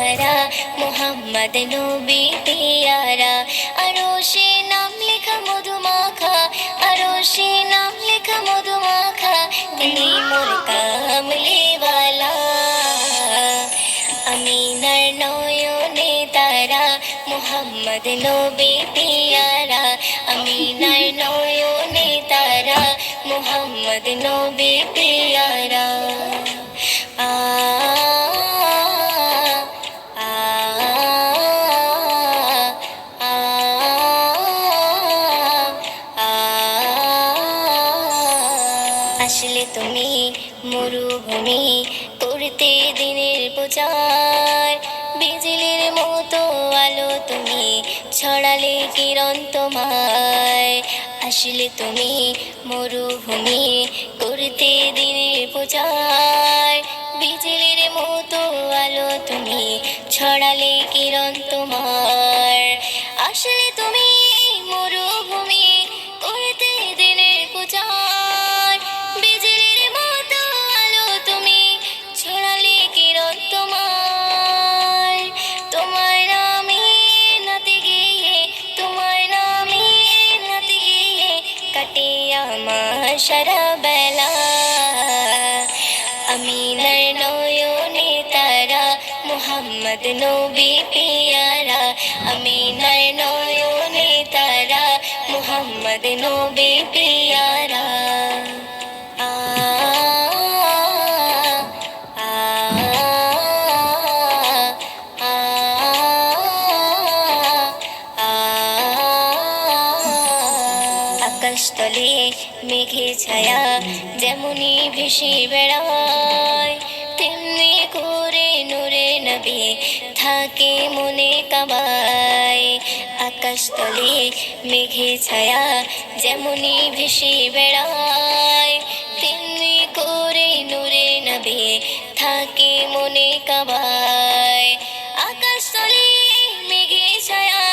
তারা মোহাম্মদ নবী পিয়ারা আরশে নাম লেখা মধুমাখা আরশে নাম লেখা মধুমাখা তিনি মোর কামলিওয়ালা আমিনার নয়নে তারা মোহাম্মদ নবী পিয়ারা আমিনার নয়নে তারা মোহাম্মদ নবী পিয়ারা আ আসলে তুমি মরুভূমি করতে দিনের প্রচার বিজলির মতো আলো তুমি ছড়ালে কিরণ তোমায় আসলে তুমি মরুভূমি করতে দিনের প্রচার বিজলির মতো আলো তুমি ছড়ালে কিরণ তোমার আসলে তুমি মরুভূমি করতে দিনের প্রচার বিজলির মতো আলো তুমি ছড়ালে কিরণ তোমার তোমার নামে নাতে গিয়ে তোমার নামে নাতে গিয়ে কাটে আমার সারা বেলা আমিনার নয়নে তারা মোহাম্মদ নবী পিয়ারা আমিনার নয়নে তারা মোহাম্মদ নবী পিয়ারা আ আ আ আকাশতলে মেঘে ছায়া যেমনি ভেসে বেড়ায় তেমনি করে নূরে নবী থাকে মনে কাবায় আকাশতলে মেঘে ছায়া যেমনি ভেসে বেড়ায় তেমনি করে নূরে নবী থাকে মনে কাবায় আকাশতলে মেঘে ছায়া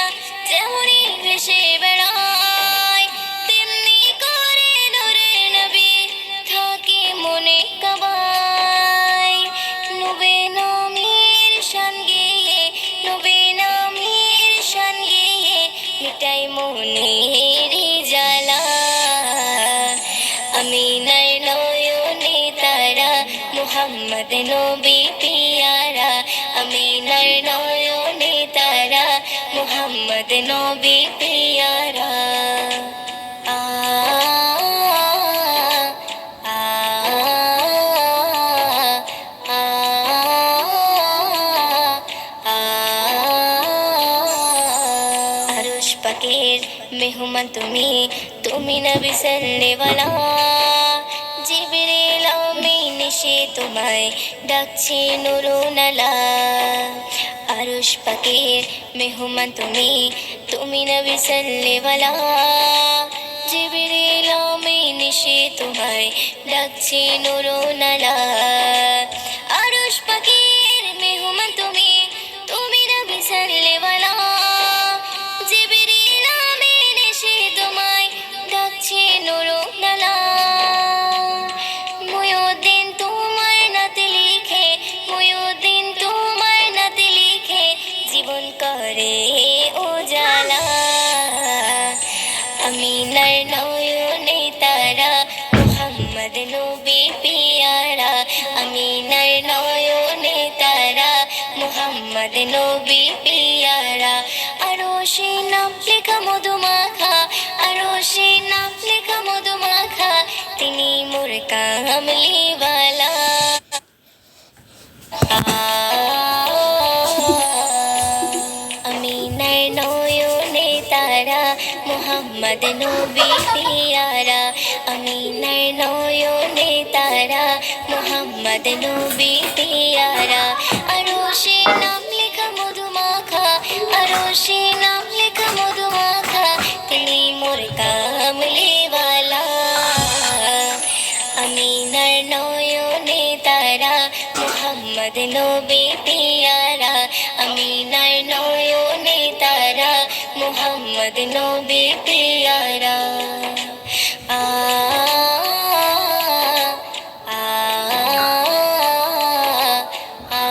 যেমনি ভেসে বেড়ায় তেমনি করে নূরে নবী থাকে মনে কাবায় নবী নামের শান গেয়ে নবী নামের শান গেয়ে মিটাই মনের জ্বালা আমিনার নয়নে তারা মোহাম্মদ নবী পিয়ারা আমিনার নয়নে তারা মোহাম্মদ নবী পিয়ারা আ আ আ আরশ পাকের মেহমান তুমি তুমি নবী সাল্লেওয়ালা জিবরিল আমিন এসে তোমায় ডাকছে নুরুনালা আরশ পাকের মেহমান তুমি তুমি নবী সাল্লেওয়ালা জিবরিল আমিন এসে তোমায় ডাকছে নুরুনালা আরশ পাকের মেহমান তুমি তুমি নবী সাল্লেওয়ালা জিবরিল আমিন এসে তোমায় ডাকছে নুরুনালা মুয়ুদ্দিন তোমার নাতে লিখে মুয়ুদ্দিন তোমার নাতে লিখে জীবন করে উজালা আমিনার নয়নে তারা মোহাম্মদ নবী পিয়ারা আমিনার নয়নে তারা মোহাম্মদ নবী পিয়ারা আরশে নাম লেখা মধুমাখা আরশে নাম লেখা মধুমাখা তিনি মোর কামলিওয়ালা আমিনার নয়নে তারা মোহাম্মদ নবী পিয়ারা আমিনার নয়নে তারা মোহাম্মদ নবী পিয়ারা আরশে নাম লেখা মধুমাখা আরশে নাম লেখা মধুমাখা তিনি মোর কামলিওয়ালা আমিনার নয়নে তারা মোহাম্মদ নবী পিয়ারা আমিনার নয়নে তারা মোহাম্মদ নবী পিয়ারা আ আ আ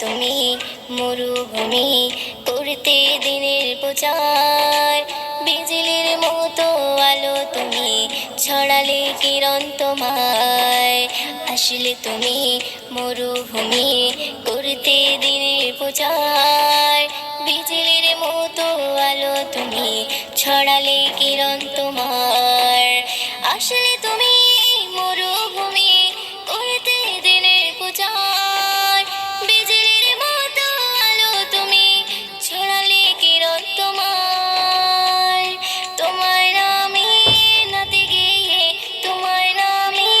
তুমি মরুভূমি করতে দিনের প্রচার, বিজলির মতো আলো তুমি ছড়ালে কিরণ তোমায়। আসলে তুমি মরুভূমি করতে দিনের প্রচার, বিজলির মতো আলো তুমি ছড়ালে কিরণ তোমার। আসলে তুমি মরুভূমি করতে দিনের প্রচার, বিজলির মতো আলো তুমি ছড়ালে কিরণ তোমার। তোমার নামে নাতে গিয়ে, তোমার নামে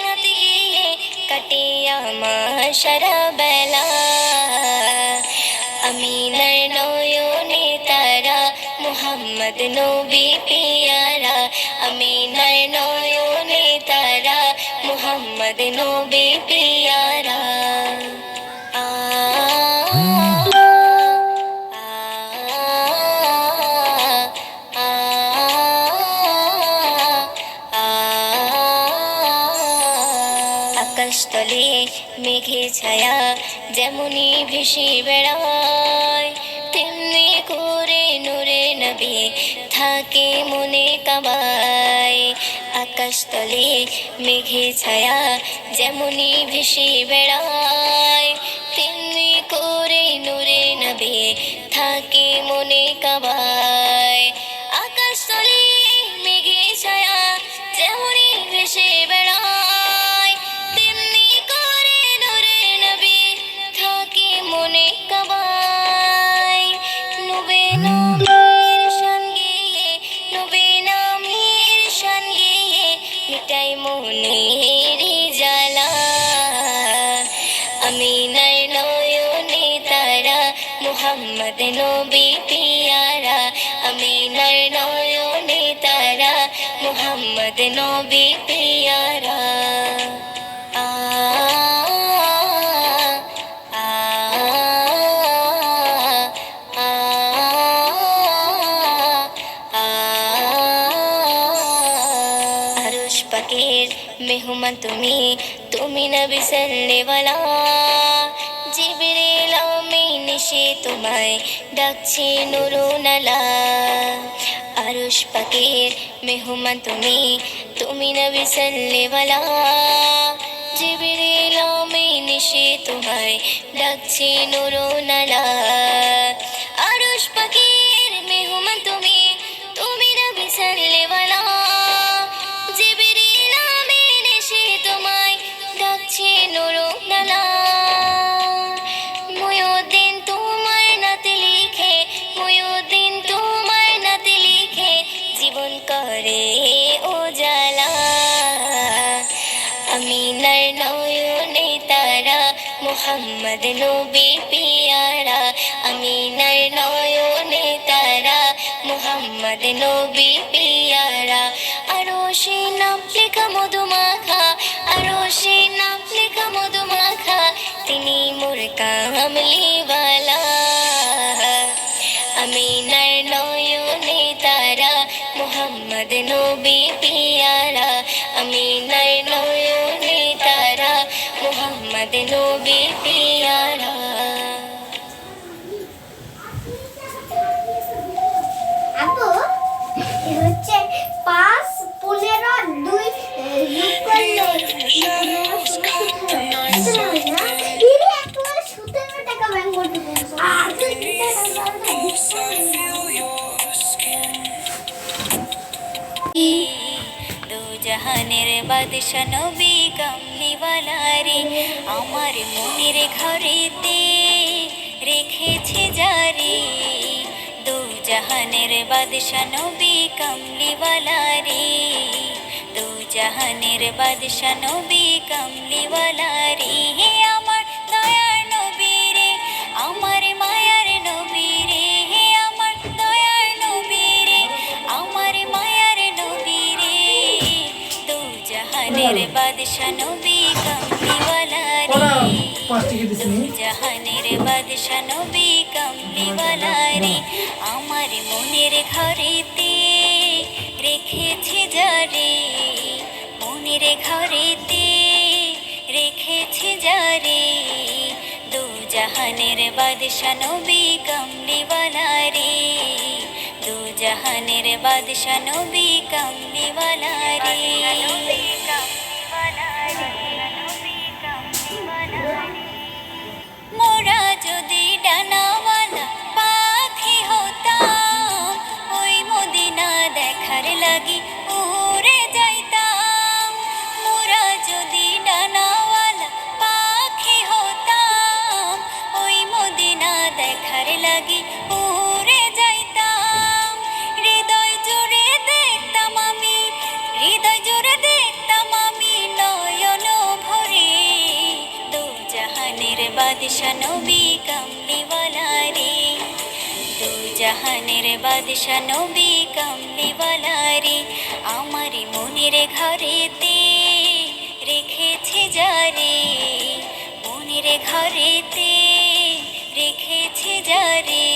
নাতে গিয়ে কাটে আমার সারা বেলা। আমিনার নয়নে তারা মুহাম্মদ নবী পিয়ারা, আমিনার নয়নে তারা মুহাম্মদ নবী পিয়ারা। আ আকাশতলে মেঘে ছায়া যেমনি ভেসে বেড়ায়, তেমনি করে নূরে নবী থাকে মনে কাবায়। আকাশতলে মেঘে ছায়া যেমনি ভেসে বেড়ায়, তেমনি করে নূরে নবী থাকে মনে কাবায়। আকাশতলে মেঘে ছায়া যেমনি ভেসে বেড়ায়, তেমনি করে নূরে নবী থাকে মনে কাবায়। নূরে নবীর শান গেয়ে, নূরে নবীর শান গেয়ে মিটাই মনের জ্বালা। আমিনার নয়নে তারা মুহাম্মদ নবী পিয়ারা, আমিনার নয়নে তারা মুহাম্মদ নবী পিয়ারা। আ আ আ আরশ পাকের মেহমান তুমি, তুমি নবী সাল্লেওয়ালা। জিবরিল আমিন এসে তোমায় ডাকছে নুরুনালা। আরশ পাকের মেহমান তুমি, তুমি নবী সাল্লেওয়ালা। জিবরিল আমিন এসে তোমায় ডাকছে নুরুনালা। আরশ পাকের মেহমান তুমি, তুমি নবী সাল্লেওয়ালা। জিবরিল আমিন এসে তোমায় ডাকছে নুরুনালা। মুয়ুদ্দিন তোমার নাতে লিখে, মুয়ুদ্দিন তোমার নাতে লিখে জীবন করে উজালা। আমিনার নয়নে তারা মুহাম্মদ নবী পিয়ারা, আমিনার নয়নে তারা মুহাম্মদ নবী পিয়ারা। আরশে নাম লেখা মধুমাখা, আরশে নাম লেখা মধুমাখা তিনি মোর কামলিওয়ালা। আমিনার নয়নে তারা মুহাম্মদ নবী পিয়ারা, আমিনার নয়নে তারা মুহাম্মদ নবী পিয়ারা। আপু হচ্ছে 5 15 2 যোগ করলে দিদি একটু সুতের টাকা ব্যাংক করতে বলছো। আর তুই দু জাহানের বাদশা নবী কামলিওয়ালা রে, আমার মনের ঘরেতে রেখেছে জারি। দু জাহানের বাদশা নবী কামলিওয়ালা রে, দু জাহানের বাদশা নবী কামলিওয়ালা রে। হে আমার দয়ার নবী রে, আমার মায়ার নবী রে, হে আমার দয়ার নবী রে, আমার মায়ার নবী রে। দু জাহানের বাদশা নবী কামলিওয়ালা রে, দু জাহানের বাদশা নবী কামলিওয়ালা রে। আমার মনের ঘরেতে রেখেছে জারি, মনের ঘরেতে রেখেছে জারি। দু জাহানের বাদশা নবী কামলিওয়ালা রে, দু জাহানের বাদশা নবী কামলিওয়ালা রে। মোরা যদি ডানাওয়ালা পাখি হতাম, ওই মদিনা দেখার লাগি উড়ে যাইতাম। মোরা যদি ডানাওয়ালা পাখি হতাম, ওই মদিনা দেখার লাগি উড়ে যাইতাম। হৃদয় জুড়ে দেখতাম আমি, হৃদয় জুড়ে দেখতাম আমি নয়ন ভরে, দু জাহানের বাদশা নবী কামলিওয়ালা রে, দু জাহানের বাদশা নবী কামলিওয়ালা রে। আমার মনের ঘরেতে রেখেছি যারে, মনের ঘরেতে রেখেছি যারে,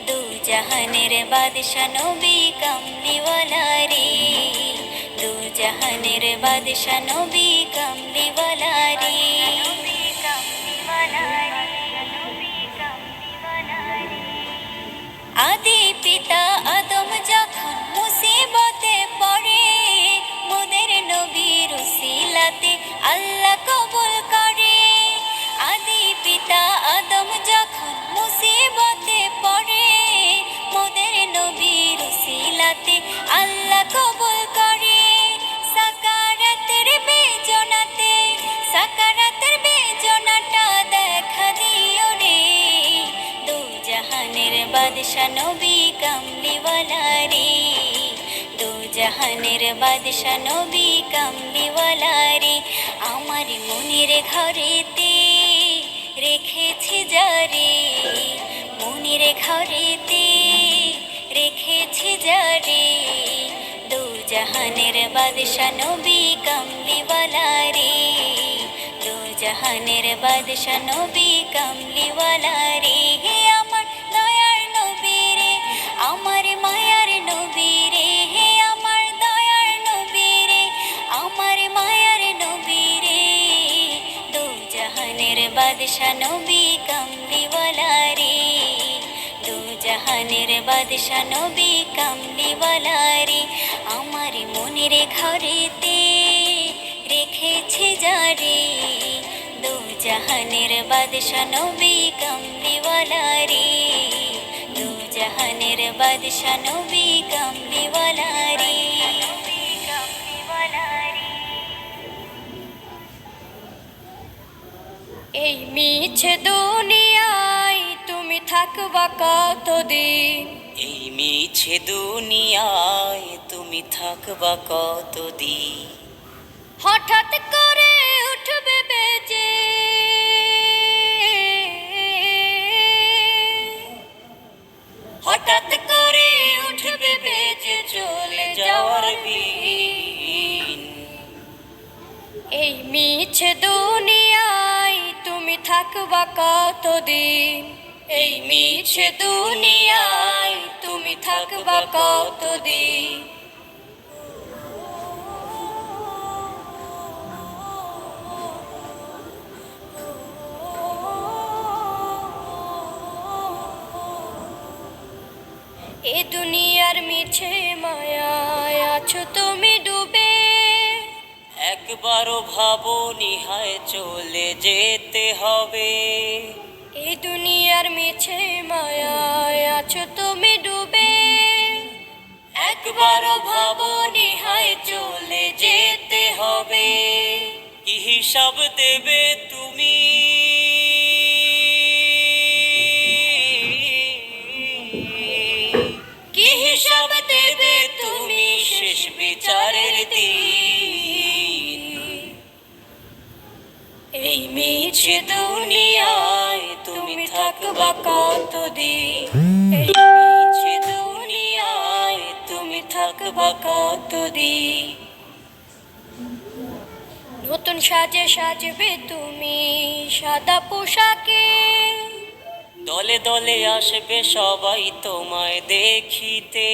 দু জাহানের বাদশা নবী কামলিওয়ালা রে, দু জাহানের বাদশা নবী কামলিওয়ালা রে। আদি পিতা আদম যখন মুসিবতে পড়ে, মোদের নবীর উসিলাতে আল্লাহ কবুল করে। আদি পিতা আদম যখন মুসিবতে পড়ে, মোদের নবীর উসিলাতে আল্লাহ কবুল করে। সাকারাতের বেজনাতে, সাকারাতের বেজনাটা দেখা দিও রে, দু জাহানের বাদশা নবী কামলিওয়ালা রে, দু জাহানের বাদশা নবী কামলিওয়ালা রে। আমার মনের ঘরেতে রেখেছি যারে, মনের ঘরেতে রেখেছি যারে, দু জাহানের বাদশা নবী কামলিওয়ালা রে, দু জাহানের বাদশা নবী কামলিওয়ালা রে। হে আমার দয়ার নবী রে, আমার মায়ার নবী রে, হে আমার দয়ার নবী রে, আমার মায়ার নবী রে, দু জাহানের বাদশা নবী কামলিওয়ালা রে, দু জাহানের বাদশা নবী কামলিওয়ালা রে। আমার মনের ঘরেতে রেখেছি যারে, দু জাহানের বাদশা নবী কামলিওয়ালা রে, দু জাহানের বাদশা নবী কামলিওয়ালা রে। এই মিছে দুনিয়ায় তুমি থাকবা কতদিন, এই মিছে দুনিয়ায় তুমি থাকবা কতদিন। হঠাৎ করে উঠবে বেজে, হঠাৎ করে উঠবে বেজে চলে যাওয়ার দিন। এই মিছে দুনিয়ায় তুমি থাকবা কতদিন, এই মিছে দুনিয়ায় তুমি থাকবা কতদিন। এ দুনিয়ার মিছে মায়ায় আছো তুমি ডুবে, একবারও ভাবনি হায় চলে যেতে হবে। এই দুনিয়ার মিছে মায়ায় আছো তুমি ডুবে, একবারও ভাবনি হায় চলে যেতে হবে। কি হিসাব দেবে তুমি, কি হিসাব দেবে তুমি শেষ বিচারের দিন। এই মিছে দুনিয়ায় তুমি থাকবা কতদিন, এই মিছে দুনিয়ায় তুমি থাকবা কতদিন। নতুন সাজে সাজবে তুমি সাদা পোশাকে, দলে দলে আসবে সবাই তোমায় দেখিতে।